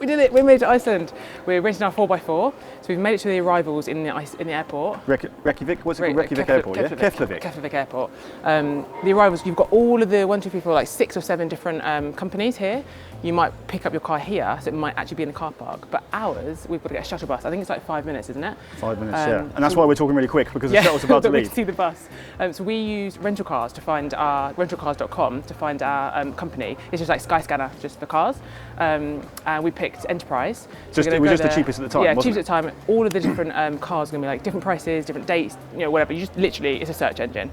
We did it, we made it to Iceland. We're renting our 4x4, so we've made it to the arrivals in the airport. Reykjavik, what's it called? Reykjavik Airport, yeah? Keflavik Airport. The arrivals, you've got all of the 1, 2, 3, 4, like 6 or 7 different companies here. You might pick up your car here, so it might actually be in the car park, but ours, we've got to get a shuttle bus. I think it's like 5 minutes, isn't it? 5 minutes, yeah. And that's why we're talking really quick, because the shuttle's about to leave. We can see the bus. So we use rental cars to find our, rentalcars.com to find our company. It's just like Skyscanner, just for cars. And we picked Enterprise. So it was just the cheapest at the time, yeah, wasn't cheapest at the time. All of the different cars are going to be like different prices, different dates, you know, whatever. You just literally, it's a search engine.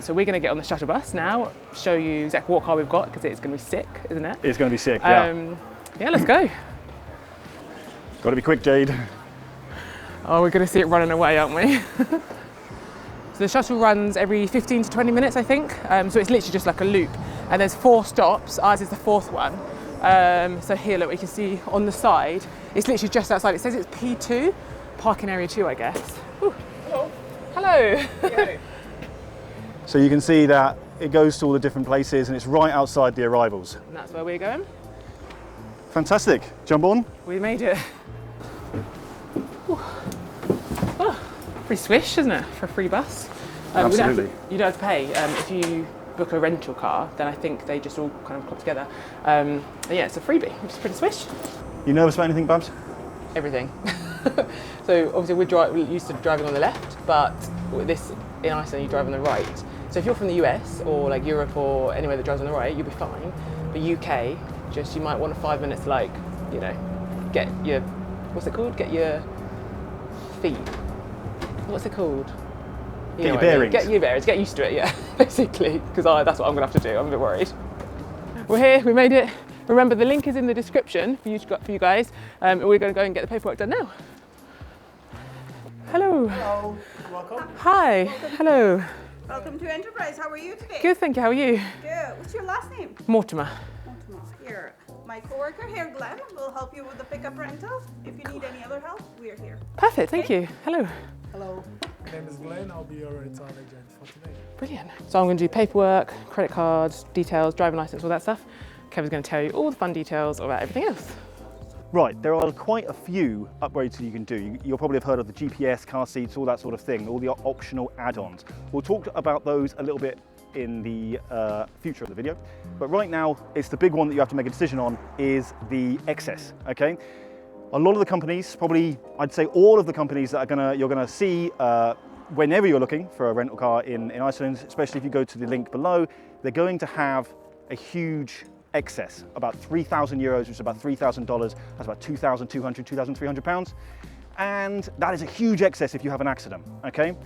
So we're going to get on the shuttle bus now, show you exactly what car we've got, because it's going to be sick, isn't it? It's going to be sick, yeah. Yeah, let's go. Got to be quick, Jade. Oh, we're going to see it running away, aren't we? So the shuttle runs every 15 to 20 minutes, I think. So it's literally just like a loop. And there's 4 stops. Ours is the 4th one. So here, look, we can see on the side, it's literally just outside. It says it's P2, parking area 2, I guess. Ooh. Hello. Hello. So you can see that it goes to all the different places and it's right outside the arrivals. And that's where we're going. Fantastic. Jump on. We made it. Oh, pretty swish, isn't it, for a free bus? Absolutely. You don't have to pay. If you book a rental car, then I think they just all kind of club together. Yeah, it's a freebie, which is pretty swish. You nervous about anything, Babs? Everything. So obviously we're used to driving on the left, but with this in Iceland you drive on the right. So if you're from the US or like Europe or anywhere that drives on the right, you'll be fine. But UK, just you might want 5 minutes to, like, you know, get your, what's it called? Get your feet. What's it called? Get your bearings. Get your bearings, get used to it, yeah, basically, because that's what I'm gonna have to do. I'm a bit worried. We're here, we made it. Remember, the link is in the description for you guys. And we're gonna go and get the paperwork done now. Hello. Hello, welcome. Hi, hello. Welcome to Enterprise. How are you today? Good, thank you. How are you? Good. What's your last name? Mortimer. Mortimer. Here. My coworker here, Glenn, will help you with the pickup rental. If you need any other help, we're here. Perfect, thank you. Hello. Hello, my name is Glenn. I'll be your return agent for today. Brilliant. So I'm going to do paperwork, credit cards, details, driving license, all that stuff. Kevin's going to tell you all the fun details about everything else. Right, there are quite a few upgrades that you can do. You'll probably have heard of the GPS, car seats, all that sort of thing, all the optional add-ons. We'll talk about those a little bit in the future of the video. But right now, it's the big one that you have to make a decision on is the excess, okay? A lot of the companies, probably I'd say all of the companies that you're gonna see whenever you're looking for a rental car in Iceland, especially if you go to the link below, they're going to have a huge excess, about 3,000 euros, which is about $3,000. That's about 2,200, 2,300 pounds. And that is a huge excess if you have an accident, okay?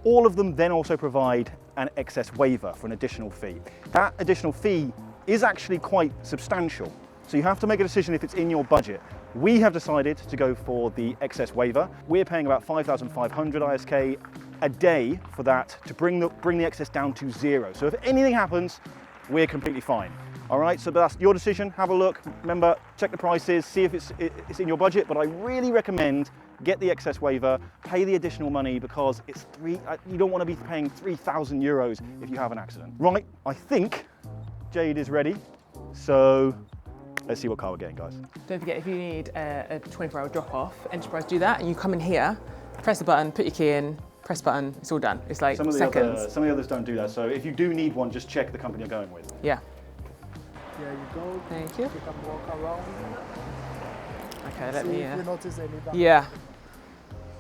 All of them then also provide an excess waiver for an additional fee. That additional fee is actually quite substantial. So you have to make a decision if it's in your budget. We have decided to go for the excess waiver. We're paying about 5,500 ISK a day for that to bring the excess down to 0. So if anything happens, we're completely fine. All right, so that's your decision. Have a look. Remember, check the prices, see if it's in your budget, but I really recommend get the excess waiver, pay the additional money because you don't want to be paying 3,000 euros if you have an accident. Right, I think Jade is ready. So let's see what car we're getting, guys. Don't forget, if you need a 24-hour drop-off, Enterprise do that, and you come in here, press the button, put your key in, press button, it's all done. It's like seconds. Some of the others don't do that, so if you do need one, just check the company you're going with. Yeah. Here you go. Thank you. You can walk around. Okay, let See me. if you notice any damage. Yeah.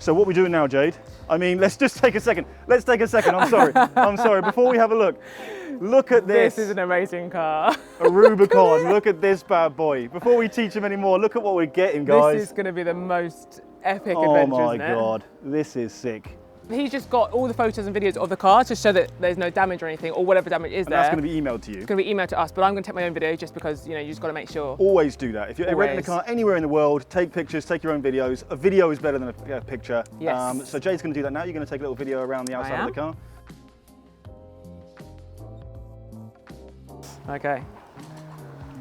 So what we're doing now, Jade, I mean, let's just take a second. Let's take a second, I'm sorry. I'm sorry, before we have a look. Look at this. This is an amazing car. A Rubicon, look at this bad boy. Before we teach him anymore, look at what we're getting, guys. This is going to be the most epic adventure, isn't it? Oh my God, this is sick. He's just got all the photos and videos of the car to show that there's no damage or anything, or whatever damage is there. And that's going to be emailed to you. It's going to be emailed to us, but I'm going to take my own video just because, you know, you just got to make sure. Always do that. If you're renting a car anywhere in the world, take pictures, take your own videos. A video is better than a picture. Yes. So Jade's going to do that now. You're going to take a little video around the outside of the car. Okay.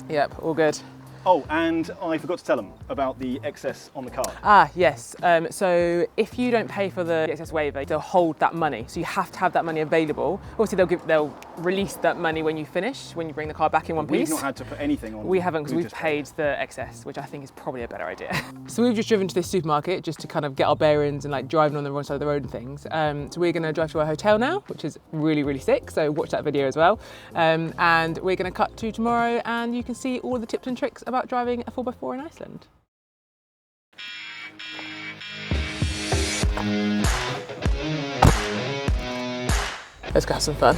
Yep, all good. Oh, and I forgot to tell them about the excess on the car. Ah, yes. So if you don't pay for the excess waiver, they'll hold that money. So you have to have that money available. Obviously, they'll release that money when you finish, when you bring the car back in one piece. We've not had to put anything on. We haven't, because we've paid the excess, which I think is probably a better idea. So we've just driven to this supermarket just to kind of get our bearings and like driving on the wrong side of the road and things. So we're going to drive to our hotel now, which is really, really sick. So watch that video as well. And we're going to cut to tomorrow, and you can see all the tips and tricks about driving a 4x4 in Iceland. Let's go have some fun.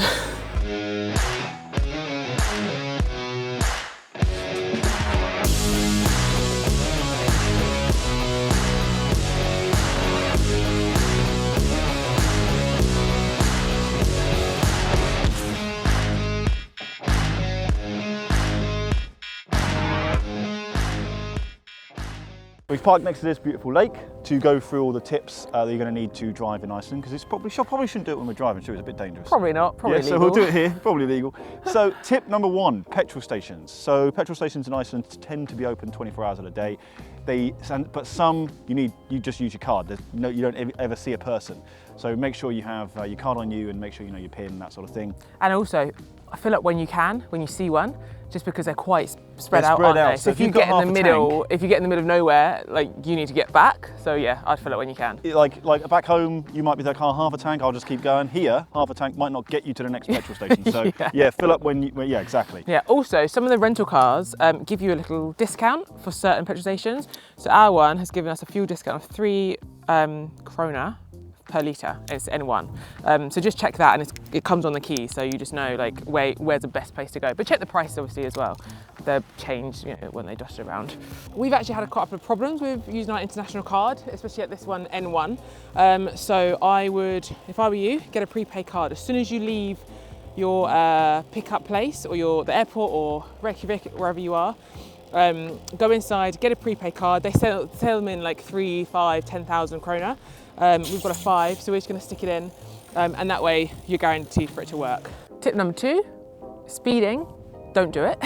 We've parked next to this beautiful lake to go through all the tips that you're going to need to drive in Iceland, because it's probably shouldn't do it when we're driving, so it's a bit dangerous. Probably not, probably yeah, legal. So we'll do it here, probably legal. So tip number 1, petrol stations. So petrol stations in Iceland tend to be open 24 hours of the day. But some you just use your card. You don't ever see a person. So make sure you have your card on you, and make sure you know your PIN, that sort of thing. And also, fill up when you see one, just because they're quite spread out, aren't they? So if you get in the middle, of nowhere, like you need to get back. So yeah, I'd fill it when you can. Like back home, you might be like, oh, half a tank, I'll just keep going. Here, half a tank might not get you to the next petrol station. So yeah, fill up yeah, exactly. Yeah, also some of the rental cars give you a little discount for certain petrol stations. So our one has given us a fuel discount of 3 krona per litre. It's N1. So just check that, and it comes on the key, so you just know like where's the best place to go. But check the price obviously as well. They're changed, when they dust around. We've actually had a couple of problems with using our international card, especially at this one, N1. So I would, if I were you, get a prepaid card as soon as you leave your pickup place or the airport or Reykjavik, wherever you are. Go inside, get a prepaid card. They sell them in like 3, 5, 10,000 krona. We've got a 5, so we're just going to stick it in, and that way you're guaranteed for it to work. Tip number 2, speeding. Don't do it.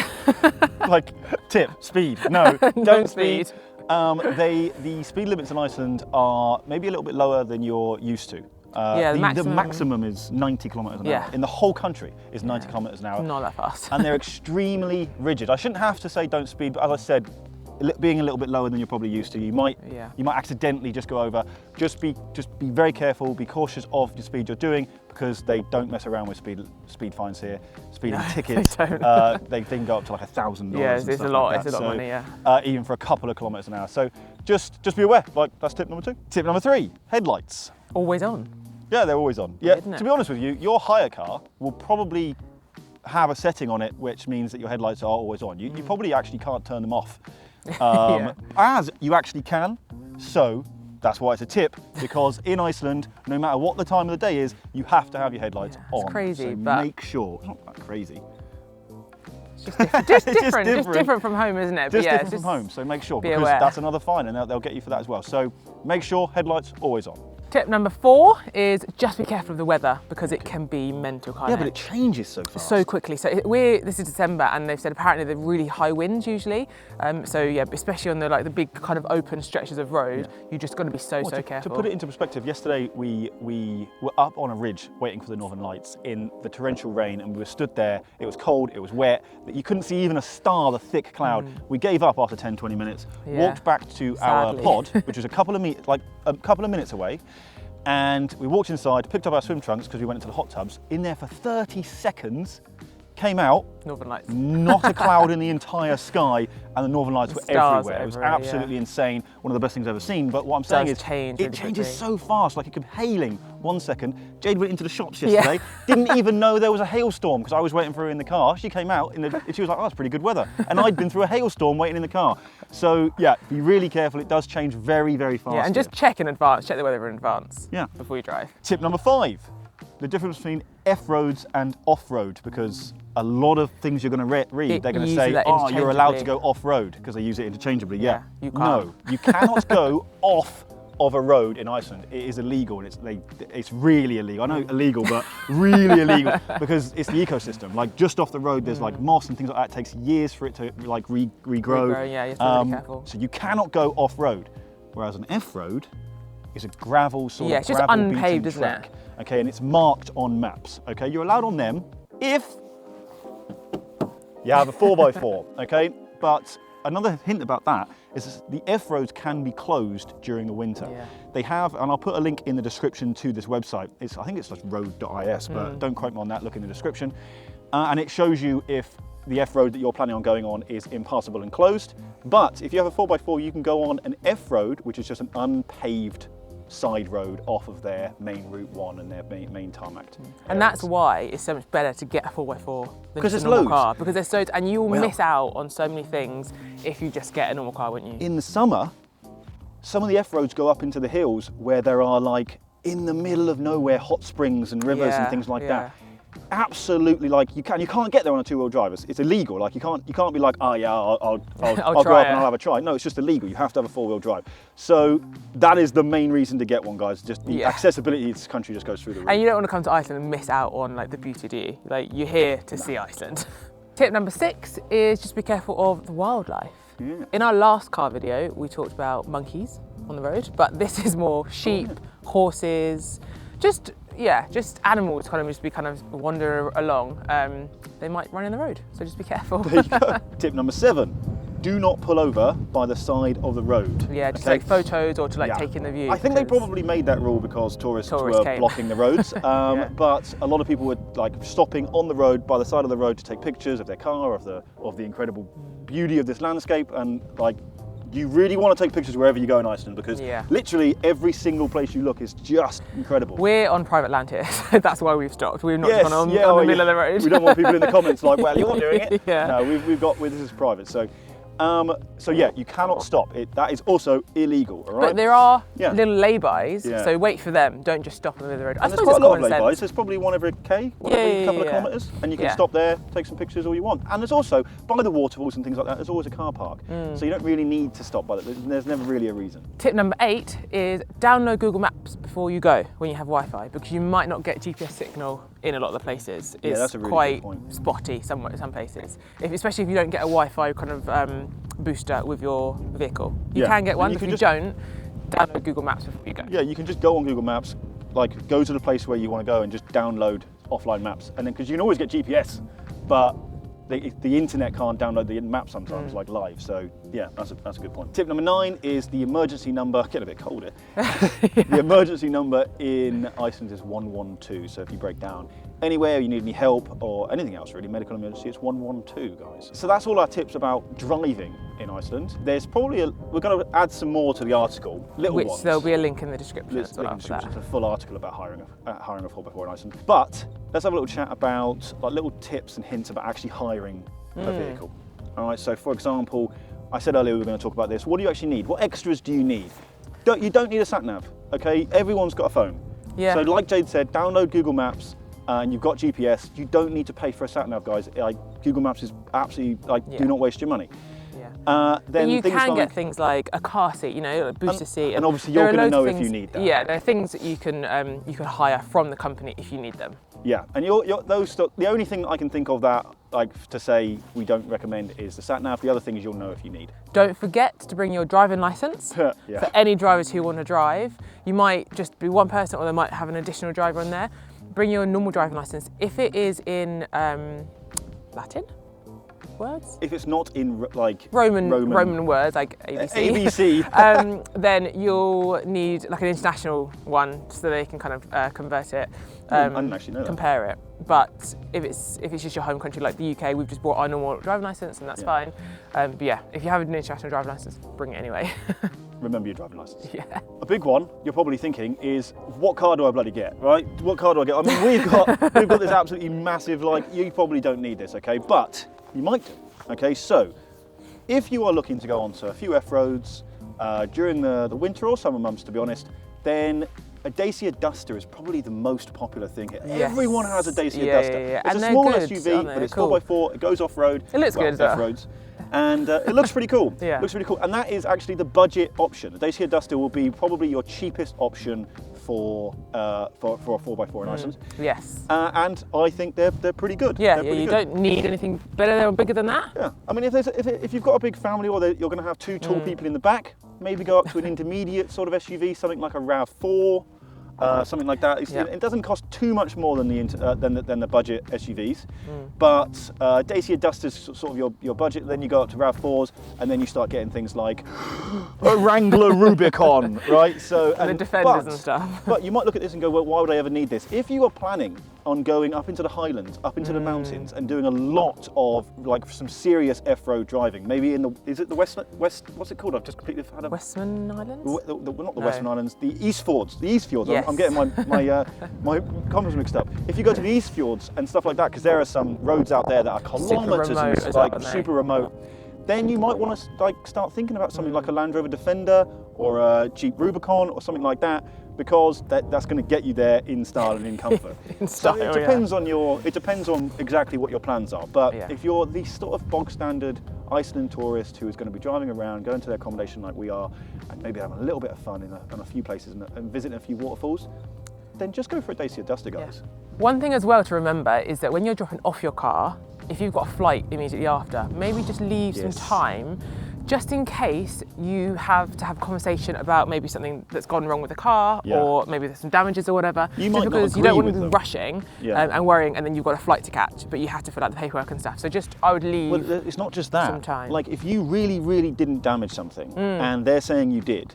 Like, tip, speed. No, don't speed. Speed. The speed limits in Iceland are maybe a little bit lower than you're used to. The maximum is 90 kilometres an hour. In the whole country is 90 kilometres an hour. Not that fast. And they're extremely rigid. I shouldn't have to say don't speed, but as I said, being a little bit lower than you're probably used to, you might accidentally just go over. Just be very careful, be cautious of the speed you're doing, because they don't mess around with speed fines here. Speeding tickets, they don't. they can go up to like $1,000. Yeah, it's a lot. It's a lot of money. Yeah. Even for a couple of kilometres an hour. So just be aware. Like, that's tip number 2. Tip number 3: headlights. Always on. Yeah, they're always on. Yeah. Isn't it? To be honest with you, your hire car will probably have a setting on it which means that your headlights are always on. You probably actually can't turn them off. As you actually can, so that's why it's a tip, because in Iceland, no matter what the time of the day is, you have to have your headlights on. It's crazy, so but make sure, it's not that crazy. It's just different. Just different from home, isn't it? Just different from home, so make sure, because aware. that's another fine, and they'll get you for that as well. So make sure headlights always on. Tip number 4 is just be careful of the weather, because it can be mental, can't it? Yeah, but it changes so fast. So quickly. So this is December, and they've said apparently they're really high winds usually. So yeah, especially on the big kind of open stretches of road, you just got to be so careful. To put it into perspective, yesterday we were up on a ridge waiting for the Northern Lights in the torrential rain, and we were stood there. It was cold, it was wet, you couldn't see even a star, the thick cloud. We gave up after 10-20 minutes, walked back to our pod, which was a couple of minutes away. And we walked inside, picked up our swim trunks because we went into the hot tubs. In there for 30 seconds, came out. Northern Lights. Not a cloud in the entire sky, and the Northern Lights were everywhere. It was absolutely insane. One of the best things I've ever seen. But what I'm saying is, it changes so fast. Like, it could be hailing 1 second. Jade went into the shops yesterday, didn't even know there was a hailstorm because I was waiting for her in the car. She came out and she was like, "Oh, it's pretty good weather," and I'd been through a hailstorm waiting in the car. So yeah, be really careful. It does change very, very fast. Yeah, and just check in advance. Check the weather in advance. Yeah. Before you drive. Tip number 5. The difference between F-roads and off-road, because a lot of things you're going to read, they're going to say, oh, you're allowed to go off-road because they use it interchangeably. Yeah, you can't. No, you cannot go off of a road in Iceland. It is illegal, and it's really illegal. I know illegal, but really illegal, because it's the ecosystem. Like, just off the road, there's like moss and things like that. It takes years for it to like regrow. Yeah, you have to be really careful. So you cannot go off-road, whereas an F-road is a gravel sort of it's just gravel unpaved, beaten isn't track. it? Okay, and it's marked on maps. Okay, you're allowed on them, if you have a 4x4, okay? But another hint about that is the F-roads can be closed during the winter. Yeah. They have, and I'll put a link in the description to this website. I think it's just road.is, but don't quote me on that, look in the description. And it shows you if the F-road that you're planning on going on is impassable and closed. But if you have a 4x4, you can go on an F-road, which is just an unpaved side road off of their main Route 1 and their main tarmac. And that's why it's so much better to get a 4x4 than Because just there's a normal loads. car. Because there's so, and you will Well- miss out on so many things if you just get a normal car, wouldn't you? In the summer, some of the F-roads go up into the hills where there are like in the middle of nowhere hot springs and rivers and things like that. Absolutely, like you can't get there on a two-wheel drive. It's illegal. Like you can't be like, oh yeah, I'll go try up and it. I'll have a try. No, it's just illegal. You have to have a four-wheel drive. So that is the main reason to get one, guys. Just the accessibility to this country just goes through the roof. And you don't want to come to Iceland and miss out on like the beauty, do you? Like you're here to see Iceland. Tip number 6 is just be careful of the wildlife. Yeah. In our last car video, we talked about monkeys on the road, but this is more sheep, horses, just animals kind of wander along. They might run in the road, so just be careful. There you go. Tip number 7. Do not pull over by the side of the road. Yeah, just okay? take photos or to like Yeah. take in the view. I think they because- probably made that rule because tourists were came. blocking the roads. Yeah. But a lot of people were like stopping on the road by the side of the road to take pictures of their car, of the incredible beauty of this landscape, and like you really want to take pictures wherever you go in Iceland because literally every single place you look is just incredible. We're on private land here, so that's why we've stopped. We've not just gone on the middle of the road. We don't want people in the comments like, well, you're doing it. Yeah. No, this is private. So yeah, you cannot stop. That is also illegal, all right? But there are Yeah. little lay-bys, Yeah. so wait for them. Don't just stop on the middle of the road. I And there's suppose quite a lot it's of common laybys. sense. There's probably one every every couple of kilometres, and you can stop there, take some pictures all you want. And there's also, by the waterfalls and things like that, there's always a car park. So you don't really need to stop by that. There's never really a reason. Tip number 8 is download Google Maps before you go when you have Wi-Fi, because you might not get GPS signal in a lot of the places. It's that's a really quite good point. spotty some places, especially if you don't get a Wi-Fi kind of booster with your vehicle. You Yeah. can get one, And you but can if you don't, download Google Maps before you go. Yeah, you can just go on Google Maps, like go to the place where you want to go and just download offline maps. And then, because you can always get GPS, but the internet can't download the map sometimes, like live. So yeah, that's a good point. Tip number 9 is the emergency number. Get a bit colder. The emergency number in Iceland is 112. So if you break down anywhere, you need any help or anything else really, medical emergency, it's 112, guys. So that's all our tips about driving in Iceland. There's probably we're going to add some more to the article, little Which ones. there'll be a link in the description Let's as well link in after the description that. to a full article about hiring a 4x4 in Iceland. But let's have a little chat about like little tips and hints about actually hiring a vehicle. All right, so for example, I said earlier we were going to talk about this. What do you actually need? What extras do you need? You don't need a sat nav, okay? Everyone's got a phone. Yeah. So like Jade said, download Google Maps and you've got GPS. You don't need to pay for a sat nav, guys. Like, Google Maps is absolutely do not waste your money. Yeah. Then But you things can like, get things like a car seat, a booster seat. and obviously there you're are going to loads know of if you things- need that. Yeah, there are things that you can hire from the company if you need them. Yeah, and the only thing I can think of that to say we don't recommend is the sat nav. The other thing is you'll know if you need. Don't forget to bring your driving license. Yeah. For any drivers who want to drive, you might just be one person or they might have an additional driver on there. Bring your normal driving license. If it is in Latin words? If it's not in like Roman words like ABC. ABC. Then you'll need like an international one so they can kind of convert it. I didn't actually know that. Compare it. But if it's just your home country like the UK, we've just bought our normal driving license and that's fine. But yeah, if you have an international driving license, bring it anyway. Remember your driving license. Yeah. A big one you're probably thinking is, what car do I bloody get, right? What car do I get? I mean, we've got this absolutely massive, you probably don't need this, okay? But you might do, okay? So if you are looking to go onto a few F-roads during the winter or summer months, to be honest, then a Dacia Duster is probably the most popular thing here. Yes. Everyone has a Dacia Yeah, Duster. yeah, yeah. It's And a they're small good, SUV, aren't they? but it's Cool. 4x4, it goes off-road. It looks good as well. F-roads. And it looks pretty cool. Yeah. Looks really cool. And that is actually the budget option. The Dacia Duster will be probably your cheapest option for a 4x4 in Iceland. Yes. And I think they're pretty good. Yeah, They're pretty you good. don't need anything better or bigger than that. Yeah, I mean, if you've got a big family or you're going to have two tall people in the back, maybe go up to an intermediate sort of SUV, something like a RAV4. something like that. Yeah. It doesn't cost too much more than the budget SUVs, but Dacia Duster's sort of your budget. Then you go up to RAV4s, and then you start getting things like a Wrangler Rubicon, right? So And the Defenders and stuff. But you might look at this and go, well, why would I ever need this? If you are planning on going up into the Highlands, up into the mountains, and doing a lot of like some serious off-road driving, maybe is it the west? What's it called? I've just completely had a Westman Islands? not the Western Islands, the East Fjords. The East Fjords. Yes. I'm getting my comments mixed up. If you go to the East Fjords and stuff like that, because there are some roads out there that are kilometres remote and as like well, aren't they? super remote, then you might want to like start thinking about something like a Land Rover Defender or a Jeep Rubicon or something like that, because that's going to get you there in style and in comfort. So it depends on exactly what your plans are. But if you're the sort of bog standard Iceland tourist who is going to be driving around, going to their accommodation like we are, and maybe having a little bit of fun in a few places and visiting a few waterfalls, then just go for a Dacia Duster, guys. One thing as well to remember is that when you're dropping off your car, if you've got a flight immediately after, maybe just leave some time, just in case you have to have a conversation about maybe something that's gone wrong with the car, or maybe there's some damages or whatever. You just might not because you agree don't want with to be them. rushing and worrying, and then you've got a flight to catch, but you have to fill out the paperwork and stuff. So I would leave. Well, it's not just that. some time. Like if you really, really didn't damage something, and they're saying you did,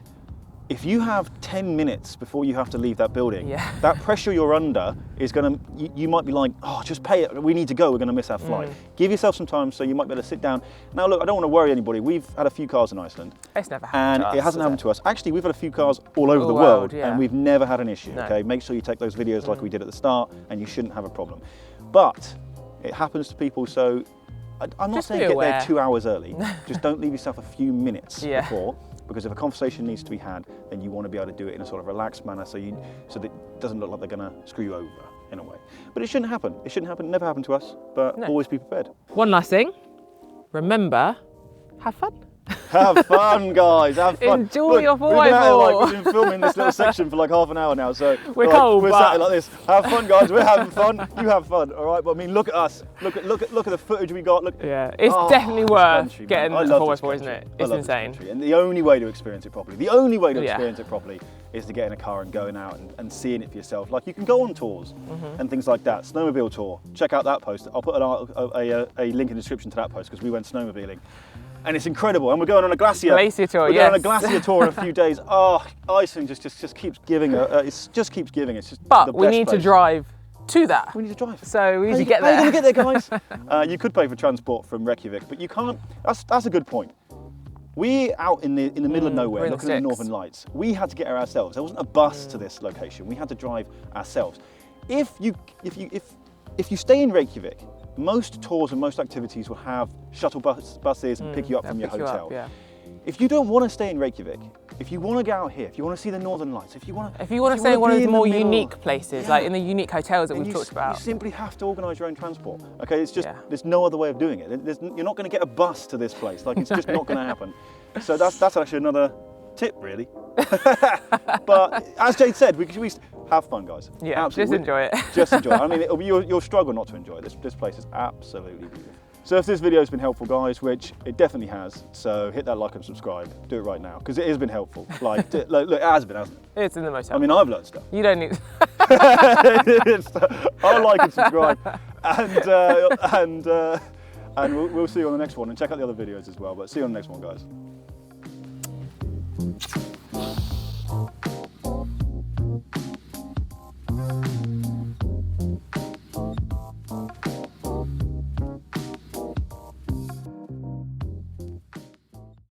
if you have 10 minutes before you have to leave that building, that pressure you're under is going to, you might be like, oh, just pay it, we need to go, we're going to miss our flight. Give yourself some time so you might be able to sit down. Now look, I don't want to worry anybody, we've had a few cars in Iceland. It's never happened to us, it hasn't has happened it? to us. Actually, we've had a few cars all over the world, world, and we've never had an issue, No. okay? Make sure you take those videos like we did at the start, and you shouldn't have a problem. But it happens to people, so I'm not Just saying be get aware. there 2 hours early, just don't leave yourself a few minutes Yeah. before, because if a conversation needs to be had, then you want to be able to do it in a sort of relaxed manner so that it doesn't look like they're going to screw you over in a way. But it shouldn't happen. It shouldn't happen. Never happened to us, but always be prepared. One last thing, remember, have fun. Have fun, guys. Have fun. Enjoy Look, your we've been out here, 4x4. we've been filming this little section for like half an hour now, so We're cold, we're but- sat here like this. Have fun, guys. We're having fun. You have fun, all right? But I mean, look at us. Look at the footage we got. Look. Yeah, it's Oh, definitely this worth country, man. getting I a love this 4x4, isn't country. it? I It's love this insane. country. And the only way to experience it properly, Yeah. experience it properly is to get in a car and going out and seeing it for yourself. Like you can go on tours and things like that. Snowmobile tour. Check out that post. I'll put a link in the description to that post because we went snowmobiling. And it's incredible. And we're going on a glacier. Glacier tour, We're going on a yes. glacier tour in a few days. Oh, Iceland just keeps giving. It just keeps giving. It's just But the we best need to place. drive to that. We need to drive. So we need to get How are you there. going to get there, guys? You could pay for transport from Reykjavik, but you can't. That's a good point. We out in the middle of we're nowhere in the looking at the sticks. Northern Lights. We had to get there ourselves. There wasn't a bus to this location. We had to drive ourselves. If you stay in Reykjavik, most tours and most activities will have shuttle buses and pick you up from your Pick you up, hotel. yeah. If you don't want to stay in Reykjavik, if you want to get out here, if you want to see the Northern Lights, if you want to stay in one of be the in more middle, unique places, like in the unique hotels that then we've you talked about. You simply have to organise your own transport. Okay, it's just there's no other way of doing it. You're not going to get a bus to this place. Like it's just not going to happen. So that's actually another tip, really. But as Jade said, we have fun, guys. Yeah, Absolutely. just enjoy it. Just enjoy it. I mean, you'll struggle not to enjoy it. This place is absolutely beautiful. So if this video has been helpful, guys, which it definitely has, so hit that like and subscribe. Do it right now, because it has been helpful. Like, look, it has been, hasn't it? It's in the most I mean, I've learned stuff. You don't need. I'll like and subscribe, and we'll see you on the next one, and check out the other videos as well. But see you on the next one, guys.